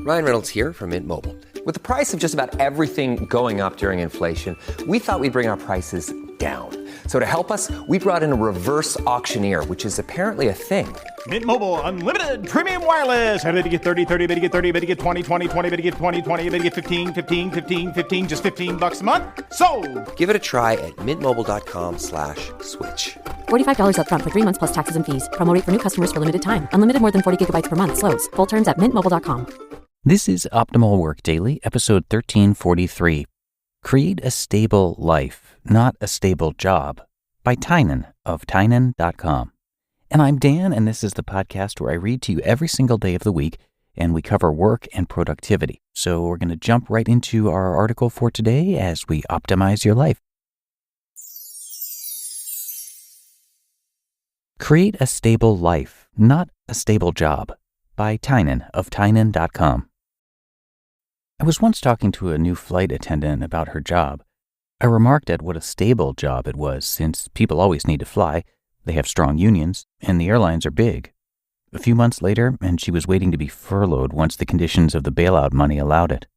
Ryan Reynolds here from Mint Mobile. With the price of just about everything going up during inflation, we thought we'd bring our prices down. So to help us, we brought in a reverse auctioneer, which is apparently a thing. Mint Mobile Unlimited Premium Wireless. How to get 30, 30, bit to get 30, bit to get 20, 20, 20, bit to get 20, 20, bit to get 15, 15, 15, 15, just $15 a month? Sold! Give it a try at mintmobile.com/switch. $45 up front for 3 months plus taxes and fees. Promo rate for new customers for limited time. Unlimited more than 40 gigabytes per month. Slows full terms at mintmobile.com. This is Optimal Work Daily, episode 1343. Create a Stable Life, Not a Stable Job, by Tynan of Tynan.com. And I'm Dan, and this is the podcast where I read to you every single day of the week, and we cover work and productivity. So we're going to jump right into our article for today as we optimize your life. Create a Stable Life, Not a Stable Job, by Tynan of Tynan.com. I was once talking to a new flight attendant about her job. I remarked at what a stable job it was, since people always need to fly, they have strong unions, and the airlines are big. A few months later, and she was waiting to be furloughed once the conditions of the bailout money allowed it.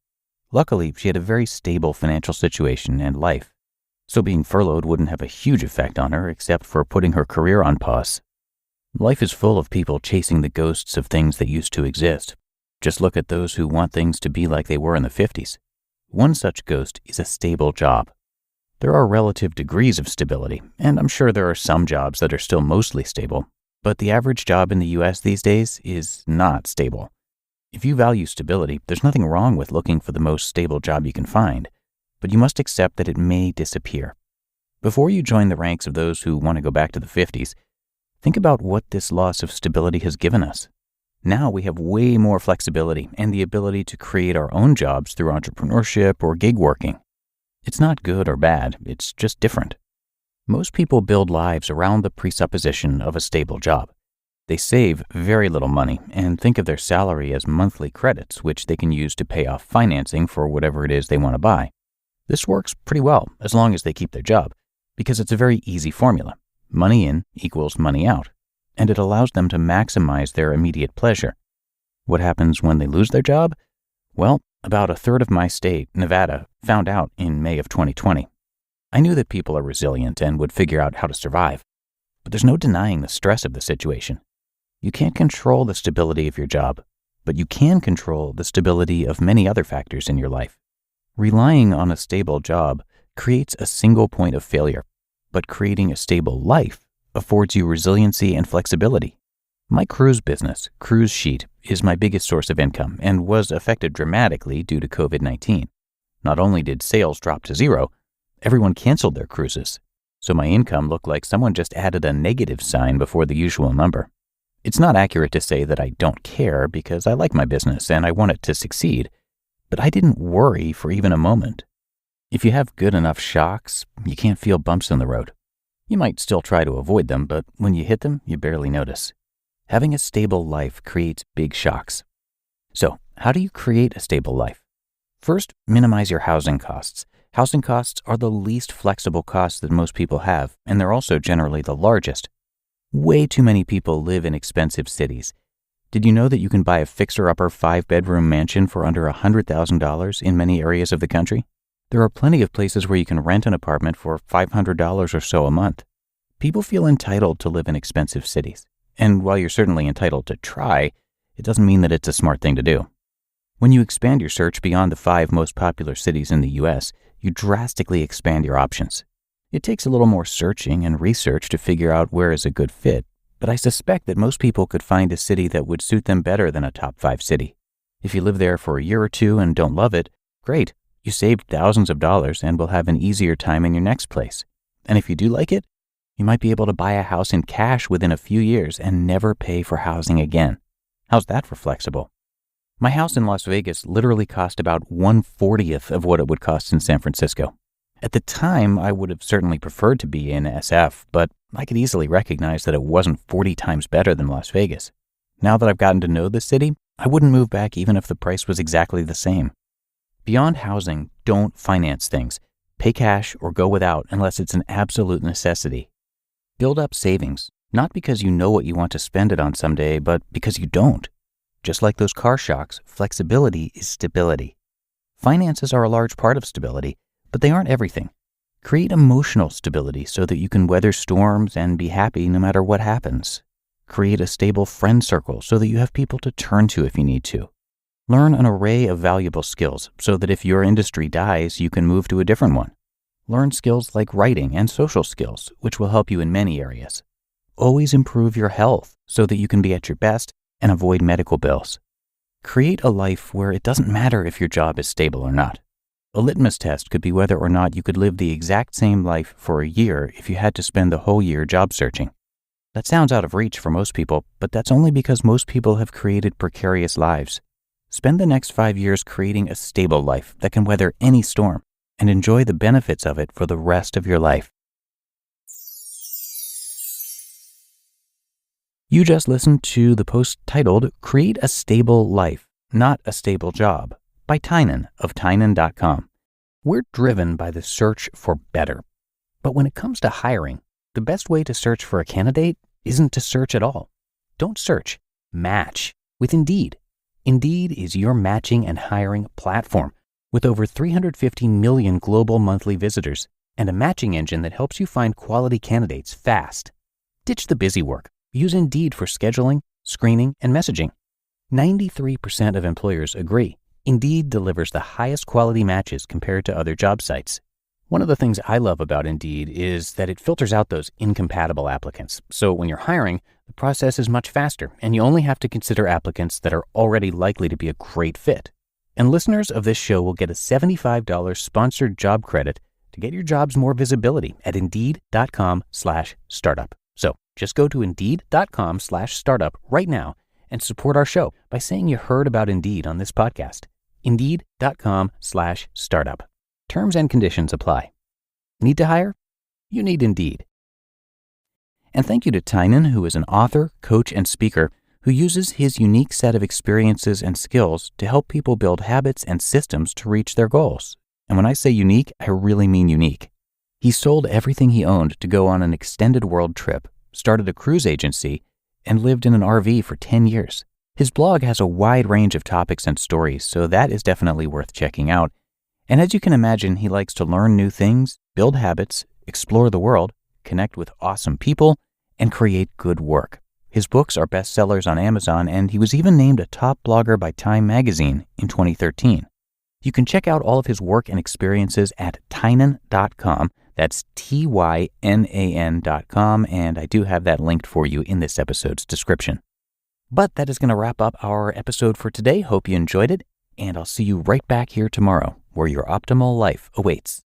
Luckily, she had a very stable financial situation and life, so being furloughed wouldn't have a huge effect on her except for putting her career on pause. Life is full of people chasing the ghosts of things that used to exist. Just look at those who want things to be like they were in the 50s. One such ghost is a stable job. There are relative degrees of stability, and I'm sure there are some jobs that are still mostly stable, but the average job in the US these days is not stable. If you value stability, there's nothing wrong with looking for the most stable job you can find, but you must accept that it may disappear. Before you join the ranks of those who want to go back to the 50s, think about what this loss of stability has given us. Now we have way more flexibility and the ability to create our own jobs through entrepreneurship or gig working. It's not good or bad, it's just different. Most people build lives around the presupposition of a stable job. They save very little money and think of their salary as monthly credits, which they can use to pay off financing for whatever it is they want to buy. This works pretty well as long as they keep their job, because it's a very easy formula. Money in equals money out, and it allows them to maximize their immediate pleasure. What happens when they lose their job? Well, about a third of my state, Nevada, found out in May of 2020. I knew that people are resilient and would figure out how to survive, but there's no denying the stress of the situation. You can't control the stability of your job, but you can control the stability of many other factors in your life. Relying on a stable job creates a single point of failure, but creating a stable life affords you resiliency and flexibility. My cruise business, Cruise Sheet, is my biggest source of income and was affected dramatically due to COVID-19. Not only did sales drop to zero, everyone canceled their cruises, so my income looked like someone just added a negative sign before the usual number. It's not accurate to say that I don't care because I like my business and I want it to succeed, but I didn't worry for even a moment. If you have good enough shocks, you can't feel bumps in the road. You might still try to avoid them, but when you hit them, you barely notice. Having a stable life creates big shocks. So, how do you create a stable life? First, minimize your housing costs. Housing costs are the least flexible costs that most people have, and they're also generally the largest. Way too many people live in expensive cities. Did you know that you can buy a fixer-upper 5-bedroom mansion for under $100,000 in many areas of the country? There are plenty of places where you can rent an apartment for $500 or so a month. People feel entitled to live in expensive cities. And while you're certainly entitled to try, it doesn't mean that it's a smart thing to do. When you expand your search beyond the 5 most popular cities in the US, you drastically expand your options. It takes a little more searching and research to figure out where is a good fit, but I suspect that most people could find a city that would suit them better than a top 5 city. If you live there for a year or two and don't love it, great. You saved thousands of dollars and will have an easier time in your next place. And if you do like it, you might be able to buy a house in cash within a few years and never pay for housing again. How's that for flexible? My house in Las Vegas literally cost about 1/40th of what it would cost in San Francisco. At the time, I would have certainly preferred to be in SF, but I could easily recognize that it wasn't 40 times better than Las Vegas. Now that I've gotten to know the city, I wouldn't move back even if the price was exactly the same. Beyond housing, don't finance things. Pay cash or go without unless it's an absolute necessity. Build up savings, not because you know what you want to spend it on someday, but because you don't. Just like those car shocks, flexibility is stability. Finances are a large part of stability, but they aren't everything. Create emotional stability so that you can weather storms and be happy no matter what happens. Create a stable friend circle so that you have people to turn to if you need to. Learn an array of valuable skills so that if your industry dies, you can move to a different one. Learn skills like writing and social skills, which will help you in many areas. Always improve your health so that you can be at your best and avoid medical bills. Create a life where it doesn't matter if your job is stable or not. A litmus test could be whether or not you could live the exact same life for a year if you had to spend the whole year job searching. That sounds out of reach for most people, but that's only because most people have created precarious lives. Spend the next 5 years creating a stable life that can weather any storm and enjoy the benefits of it for the rest of your life. You just listened to the post titled Create a Stable Life, Not a Stable Job by Tynan of Tynan.com. We're driven by the search for better. But when it comes to hiring, the best way to search for a candidate isn't to search at all. Don't search, match with Indeed. Indeed is your matching and hiring platform with over 350 million global monthly visitors and a matching engine that helps you find quality candidates fast. Ditch the busy work. Use Indeed for scheduling, screening, and messaging. 93% of employers agree Indeed delivers the highest quality matches compared to other job sites. One of the things I love about Indeed is that it filters out those incompatible applicants. So when you're hiring, the process is much faster, and you only have to consider applicants that are already likely to be a great fit. And listeners of this show will get a $75 sponsored job credit to get your jobs more visibility at Indeed.com/startup. So just go to Indeed.com/startup right now and support our show by saying you heard about Indeed on this podcast. Indeed.com/startup. Terms and conditions apply. Need to hire? You need Indeed. And thank you to Tynan, who is an author, coach, and speaker who uses his unique set of experiences and skills to help people build habits and systems to reach their goals. And when I say unique, I really mean unique. He sold everything he owned to go on an extended world trip, started a cruise agency, and lived in an RV for 10 years. His blog has a wide range of topics and stories, so that is definitely worth checking out. And as you can imagine, he likes to learn new things, build habits, explore the world, connect with awesome people, and create good work. His books are bestsellers on Amazon, and he was even named a top blogger by Time magazine in 2013. You can check out all of his work and experiences at Tynan.com. That's Tynan.com, and I do have that linked for you in this episode's description. But that is going to wrap up our episode for today. Hope you enjoyed it, and I'll see you right back here tomorrow, where your optimal life awaits.